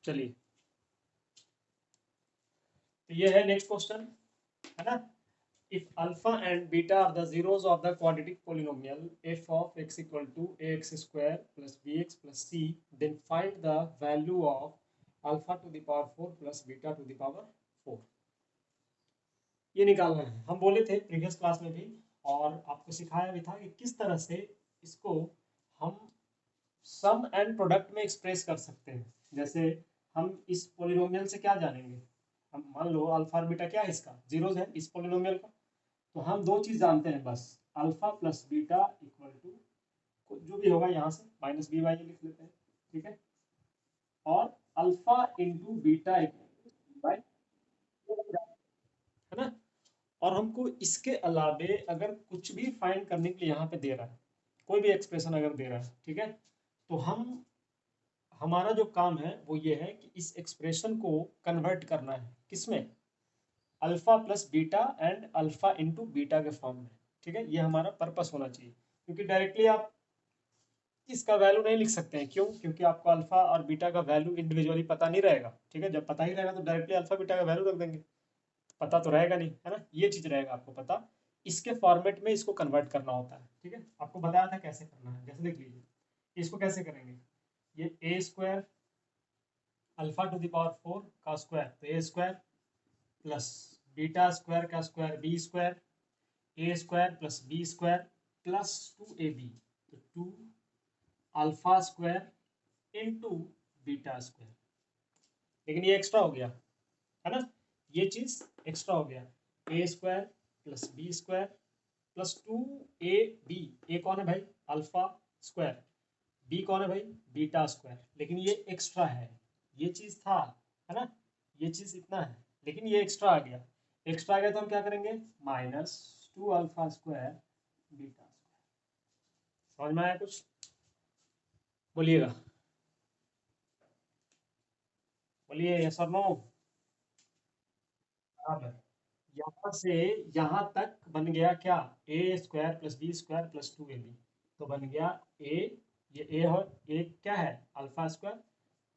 चलिए, तो ये है नेक्स्ट क्वेश्चन, है ना। If alpha and beta are the zeros of the quadratic polynomial f of x equal to ax square plus bx plus c, then find the value of alpha to the power 4 plus beta to the power 4। ये निकालना है। हम बोले थे previous class में भी और आपको सिखाया भी था कि किस तरह से इसको हम सम एंड प्रोडक्ट में एक्सप्रेस कर सकते हैं। जैसे हम इस पोलिनोमियल से क्या जानेंगे, हम मान लो अल्फा और बीटा क्या है, इसका जीरोज है इस पोलिनोमियल का, तो हम दो चीज जानते हैं बस, alpha plus beta equal to जो भी होगा यहाँ से माइनस बी वाई लिख लेते हैं, ठीक है, और alpha into beta equal two by, है ना। और हमको इसके अलावे अगर कुछ भी फाइंड करने के लिए यहाँ पे दे रहा है, कोई भी एक्सप्रेशन अगर दे रहा है, ठीक है, तो हम हमारा जो काम है वो ये है कि इस एक्सप्रेशन को कन्वर्ट करना है किसमें, alpha plus beta and alpha into beta के फॉर्म में, ठीक है। ये हमारा पर्पस होना चाहिए, क्योंकि डायरेक्टली आप इसका वैल्यू नहीं लिख सकते हैं। क्यों? क्योंकि आपको अल्फा और बीटा का वैल्यू इंडिविजुअली पता नहीं रहेगा, ठीक है। जब पता ही रहेगा तो डायरेक्टली अल्फा बीटा का वैल्यू रख देंगे, पता तो रहेगा नहीं, है ना। ये चीज रहेगा आपको पता, इसके फॉर्मेट में इसको कन्वर्ट करना होता है, ठीक है। आपको बताया था कैसे करना है, जैसे देख लीजिए इसको कैसे करेंगे, ये A square alpha to the power 4 का स्क्वायर, तो A square plus beta square का square B square, A square plus B square plus 2ab, तो 2 alpha square into beta square. लेकिन ये एक्स्ट्रा हो गया, है ना, ये चीज एक्स्ट्रा हो गया, A square plus B square plus 2ab, A कौन है भाई, अल्फा स्क्वायर, बी कौन है भाई, बीटा स्क्वायर। लेकिन ये एक्स्ट्रा है, ये चीज था, है ना, ये चीज इतना है, लेकिन ये एक्स्ट्रा आ गया। एक्स्ट्रा आ गया तो हम क्या करेंगे, minus 2 alpha square beta square. समझ में आया कुछ, बोलिएगा, बोलिए यस और नो। अब यहाँ से यहाँ तक बन गया क्या, A square plus B square plus 2ab, तो बन गया ए, ये ए हो, ए क्या है अल्फा स्क्वायर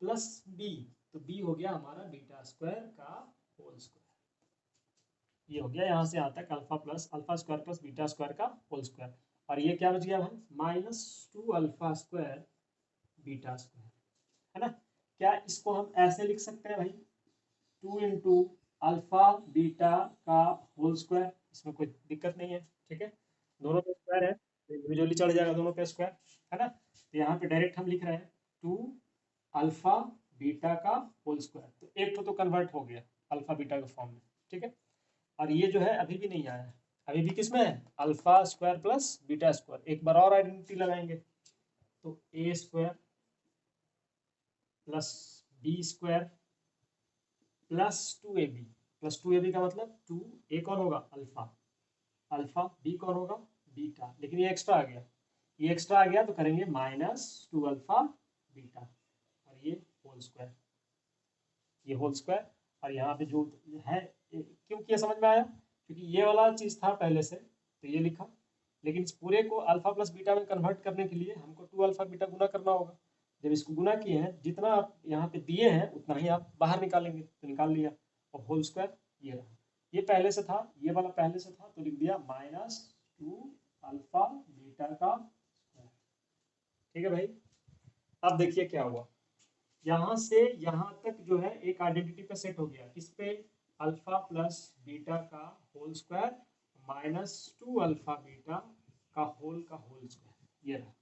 प्लस बी, तो बी हो गया हमारा बीटा स्क्वायर का होल स्क्वायर। ये हो गया यहाँ से यहाँ तक alpha square plus beta square का होल स्क्वायर। और ये क्या बच गया भाई, minus 2 alpha square beta square, है ना। क्या इसको हम ऐसे लिख सकते हैं भाई, 2 इंटू अल्फा बीटा का होल स्क्वायर, इसमें कोई दिक्कत नहीं है, ठीक है। दोनों पे स्क्वायर है तो इंडिविजुअली चढ़ जाएगा दोनों पे स्क्वायर, है ना। तो यहाँ पे डायरेक्ट हम लिख रहे हैं 2 अल्फा बीटा का होल स्क्वायर, तो एक तो कन्वर्ट हो गया अल्फा बीटा के फॉर्म में, ठीक है। और ये जो है अभी भी नहीं आया है, अभी भी किसमें है, alpha square plus beta square. एक बार और आइडेंटिटी लगाएंगे, तो A square plus B square plus 2ab, plus 2ab का मतलब 2, ए कौन होगा अल्फा, अल्फा बी कौन होगा बीटा, लेकिन ये एक्स्ट्रा आ गया, ये एक्स्ट्रा आ गया तो करेंगे माइनस 2 अल्फा बीटा, और ये होल स्क्वायर, ये होल स्क्वायर। और यहाँ पे जो है, क्योंकि ये समझ में आया, क्योंकि ये वाला चीज था पहले से तो ये लिखा, लेकिन इस पूरे को अल्फा प्लस बीटा में कन्वर्ट करने के लिए हमको 2 अल्फा बीटा गुना करना होगा। जब इसको गुना किए हैं, जितना आप यहाँ पे दिए हैं उतना ही आप बाहर निकालेंगे, तो निकाल लिया, और होल स्क्वायर ये रहा। ये पहले से था, ये वाला पहले से था, तो लिख दिया माइनस 2 अल्फा बीटा का स्क्वायर, ठीक है भाई। अब देखिए क्या हुआ, यहाँ से यहाँ तक जो है एक आइडेंटिटी पे सेट हो गया, किस पे, अल्फा प्लस बीटा का whole square minus 2 alpha beta का होल स्क्वायर, ये रहा,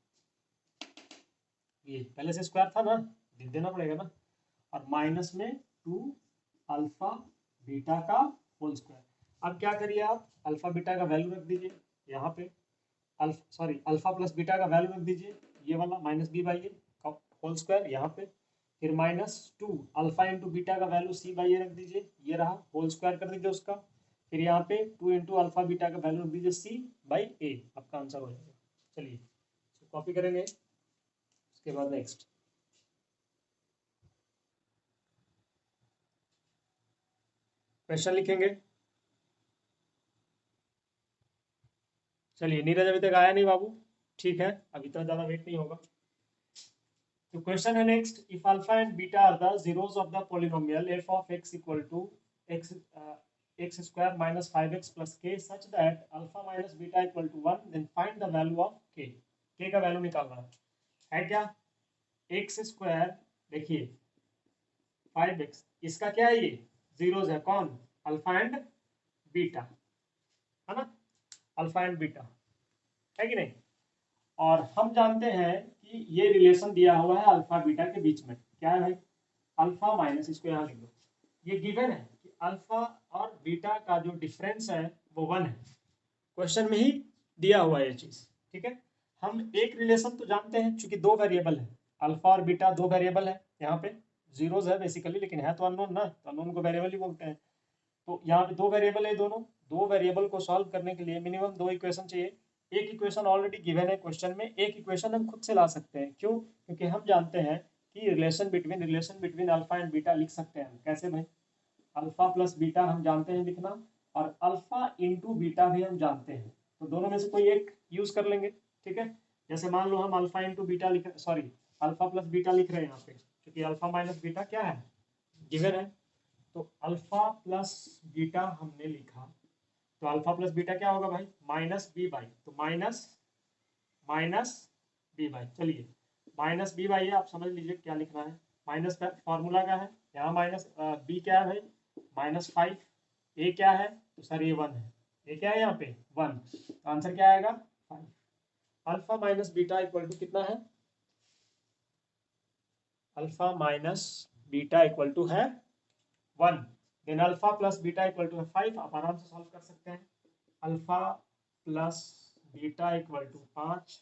ये पहले से स्क्वायर था ना, लिख देना पड़ेगा ना, और माइनस में 2 अल्फा बीटा का होल स्क्वायर। अब क्या करिए आप, अल्फा बीटा का वैल्यू रख दीजिए यहाँ पे, अल्फा प्लस बीटा का वैल्यू रख दीजिए, ये वाला माइनस बी बाई ए का होल स्क्वायर यहाँ पे, फिर माइनस 2 अल्फा इंटू बीटा का वैल्यू सी बाई ए रख दीजिए, ये रहा, होल स्क्वायर कर दीजिए उसका, फिर यहाँ पे 2 इंटू अल्फा बीटा का वैल्यू रख दीजिए सी बाई ए, आपका आंसर हो जाएगा। चलिए कॉपी करेंगे, उसके बाद नेक्स्ट क्वेश्चन लिखेंगे। चलिए नीरज अभी तक आया नहीं बाबू, ठीक है, अभी इतना ज़्यादा वेट नहीं होगा। तो क्वेश्चन है next, if alpha and beta are the zeros of the polynomial F of X equal to X X square minus 5x plus K such that alpha minus beta equal to 1, then find the value of K का value निकालना है क्या? X square, देखिए 5x, इसका क्या है, ये zeros है, कौन? अल्फा एंड बीटा, है ना, अल्फा एंड बीटा, है कि नहीं? और हम जानते हैं कि ये रिलेशन दिया हुआ है अल्फा बीटा के बीच में, क्या है भाई? अल्फा माइनस, इसको यहाँ लिख दो, ये गिवन है कि अल्फा और बीटा का जो डिफरेंस है वो 1 है, क्वेश्चन में ही दिया हुआ है ये चीज, ठीक है। हम एक रिलेशन तो जानते हैं, चूंकि दो वेरिएबल है, अल्फा और बीटा दो वेरिएबल है, यहाँ पे जीरोस है बेसिकली, लेकिन है तो अननोन ना, तो अननोन को वेरिएबल ही बोलते हैं। तो यहाँ पे दो वेरिएबल है, दोनों दो वेरिएबल को सॉल्व करने के लिए मिनिमम दो इक्वेशन चाहिए। एक इक्वेशन ऑलरेडी गिवन है क्वेश्चन में, एक इक्वेशन हम खुद से ला सकते हैं, क्यों? क्योंकि हम जानते हैं कि relation between alpha and beta लिख सकते हैं हम, कैसे भाई? अल्फा प्लस बीटा हम जानते हैं लिखना, और अल्फा इंटू बीटा भी हम जानते हैं, तो दोनों में से कोई एक यूज कर लेंगे, ठीक है। जैसे मान लो हम अल्फा इंटू बीटा लिख, सॉरी अल्फा प्लस बीटा लिख रहे हैं यहाँ पे, क्योंकि अल्फा माइनस बीटा क्या है, गिवन है। तो अल्फा प्लस बीटा हमने लिखा, तो अल्फा प्लस बीटा क्या होगा भाई? माइनस बी बाई, तो माइनस माइनस बी बाई, चलिए माइनस बी बाई है, आप समझ लीजिए क्या लिखना है, माइनस फॉर्मूला का है, यहाँ माइनस बी क्या है भाई? -5, ए क्या है? तो सर ये 1 है, ए क्या है यहाँ पे? 1, तो आंसर क्या आएगा? 5। Alpha minus beta equal to कितना है? Alpha minus beta equal to है 1, then alpha plus beta equal to है 5, आप आराम से सॉल्व कर सकते हैं। Alpha plus beta equal to 5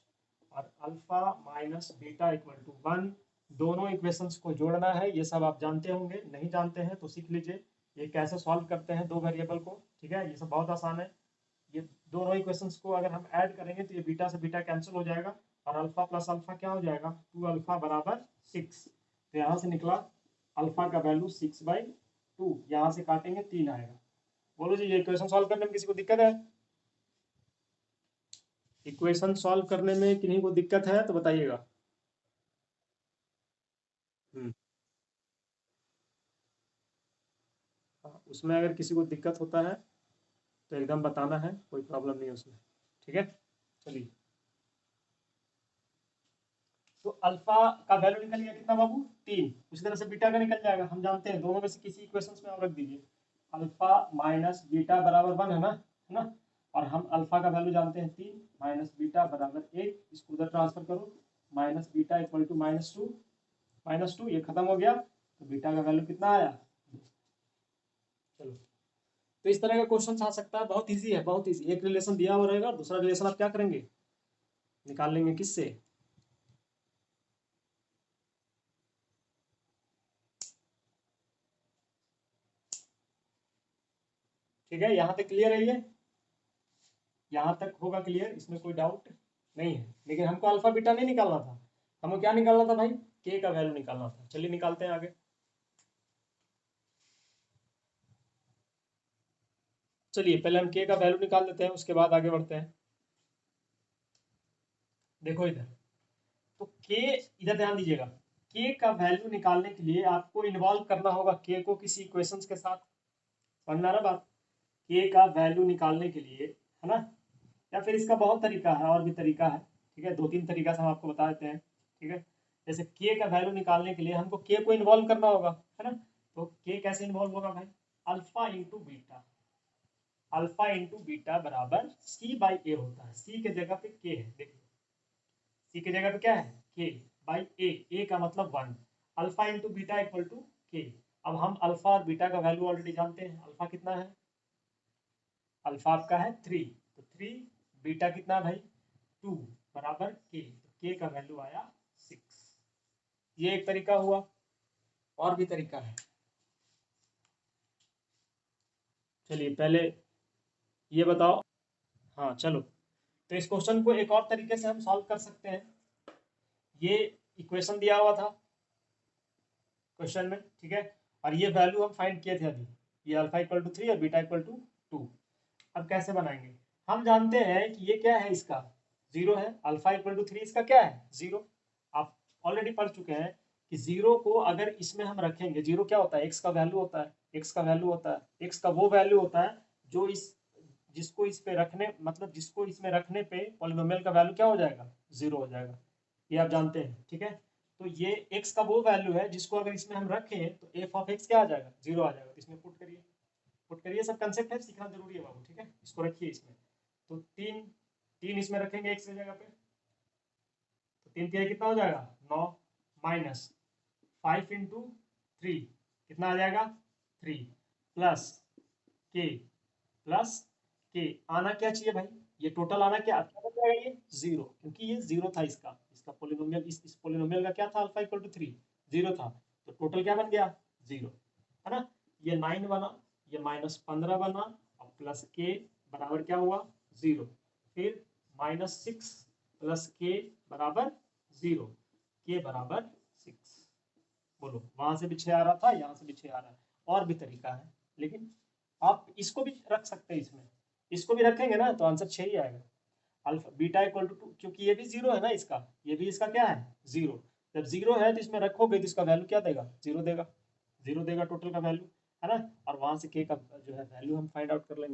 और alpha minus beta equal to 1, दोनों इक्वेशंस को जोड़ना है, ये सब आप जानते होंगे, नहीं जानते हैं तो सीख लीजिए ये कैसे सॉल्व करते हैं दो वेरिएबल को, ठीक है, ये सब बहुत आसान है। ये दोनों इक्वेशंस को अगर हम ऐड करेंगे तो ये बीटा से बीटा कैंसिल हो जाएगा, और अल्फा प्लस अल्फा क्या हो जाएगा? 2 अल्फा बराबर 6, तो यहाँ से निकला अल्फा का वैल्यू 6/2, यहाँ से काटेंगे 3 आएगा। बोलो जी, ये इक्वेशन सॉल्व करने में किसी को दिक्कत है? इक्वेशन सॉल्व करने में किन्हीं को दिक्कत है तो बताइएगा। उसमें अगर किसी को दिक्कत होता है तो एकदम बताना है, कोई प्रॉब्लम नहीं है उसमें, ठीक है। चलिए, तो अल्फा का वैल्यू निकल गया कितना बाबू? 3। उसी तरह से बीटा का निकल जाएगा, हम जानते हैं, दोनों में से किसी इक्वेशंस में आप रख दीजिए। अल्फा माइनस बीटा बराबर 1 है ना, और हम अल्फा का वैल्यू जानते हैं 3, माइनस बीटा बराबर 1, इसको उधर ट्रांसफर करो, माइनस बीटा इक्वल टू -2, ये खत्म हो गया, तो बीटा का वैल्यू कितना आया? चलो, तो इस तरह का क्वेश्चन आ सकता है, बहुत इजी है, बहुत इजी। एक रिलेशन दिया हुआ रहेगा और दूसरा रिलेशन आप क्या करेंगे? निकाल लेंगे, किससे? ठीक है, यहाँ तक क्लियर है? ये यहाँ तक होगा क्लियर, इसमें कोई डाउट नहीं है। लेकिन हमको अल्फा बीटा नहीं निकालना था, हमको क्या निकालना था भाई? के का वैल्यू निकालना था। चलिए निकालते हैं आगे। चलिए पहले हम के का वैल्यू निकाल देते हैं, उसके बाद आगे बढ़ते हैं। देखो इधर, तो के, इधर ध्यान दीजिएगा, के का वैल्यू निकालने के लिए आपको इन्वॉल्व करना होगा के को किसी इक्वेशंस के साथ, समझना ना बात? के का वैल्यू निकालने के लिए, है ना, या फिर इसका बहुत तरीका है, और भी तरीका है, ठीक है, 2-3 तरीका से हम आपको बता देते हैं, ठीक है। जैसे के का वैल्यू निकालने के लिए हमको के को इन्वॉल्व करना होगा, है ना, तो के कैसे इन्वॉल्व होगा भाई? Alpha into beta, alpha into beta बराबर सी बाई ए होता है, सी के जगह पे के है, देखिए सी के जगह पे क्या है? के बाई ए, ए का मतलब 1, alpha into beta equal to के। अब हम अल्फा और बीटा का वैल्यू ऑलरेडी जानते हैं, अल्फा कितना है? अल्फा आपका है 3, तो 3, बीटा कितना भाई? 2 बराबर के, तो के का वैल्यू आया 6। ये एक तरीका हुआ, और भी तरीका है। चलिए पहले ये बताओ, हाँ चलो, तो इस क्वेश्चन को एक और तरीके से हम सॉल्व कर सकते हैं। ये इक्वेशन दिया हुआ था क्वेश्चन में, ठीक है, और ये वैल्यू हम फाइंड किए थे अभी, ये अल्फा इक्वल टू 3 और बीटा इक्वल टू 2। अब कैसे बनाएंगे? हम जानते हैं कि ये क्या है, इसका 0 है, अल्फा इक्वल टू 3 इसका क्या है? 0। आप ऑलरेडी पढ़ चुके हैं कि जीरो को अगर इसमें हम रखेंगे, जीरो क्या होता है, एक्स का वैल्यू होता है, एक्स का वैल्यू होता है, एक्स का वो वैल्यू होता है जो इस जिसको इस पे रखने मतलब जिसको इसमें रखने पे पॉलिनोमियल का वैल्यू क्या हो जाएगा, जीरो हो जाएगा। ये आप जानते हैं, ठीक है। तो ये एक्स का वो वैल्यू है जिसको अगर इसमें हम रखें तो एफ ऑफ एक्स क्या आ जाएगा, जीरो आ जाएगा। तो इसमें पुट करिए, पुट करिए, सब कंसेप्ट है, सीखना जरूरी है बाबू, ठीक है। इसको रखिए इसमें, तो तीन तीन इसमें रखेंगे एक्स की जगह पे, तो तीन तिहाई कितना हो जाएगा, 9, माइनस 5 × 3 कितना आ जाएगा, 3, प्लस के, प्लस के आना क्या चाहिए भाई, ये टोटल आना क्या अच्छा बन जाएगा, ये जीरो, क्योंकि ये जीरो था, इसका इसका पोलिनोमियल, इस पोलिनोमियल का क्या था, अल्फा इक्वल टू 3, जीरो था, तो टोटल क्या बन गया, जीरो, है ना। ये 9 बना, ये -15 बना, और प्लस के बराबर क्या हुआ, जीरो, फिर -6 प्लस के बराबर जीरो, के बराबर 6। बोलो, वहां से भी 6 आ रहा था, यहाँ से भी 6 आ रहा है। और भी तरीका है, लेकिन आप इसको भी रख सकते हैं इसमें, इसको भी रखेंगे ना तो आंसर 6 ही आएगा। अल्फा बीटा इक्वल टू 2, क्योंकि ये भी जीरो है ना, इसका ये भी इसका क्या है, जीरो। जब जीरो है तो इसमें रखोगे तो इसका वैल्यू क्या देगा, जीरो देगा, जीरो देगा टोटल का वैल्यू, है ना। और वहां से के का जो है वैल्यू हम फाइंड आउट कर लेंगे।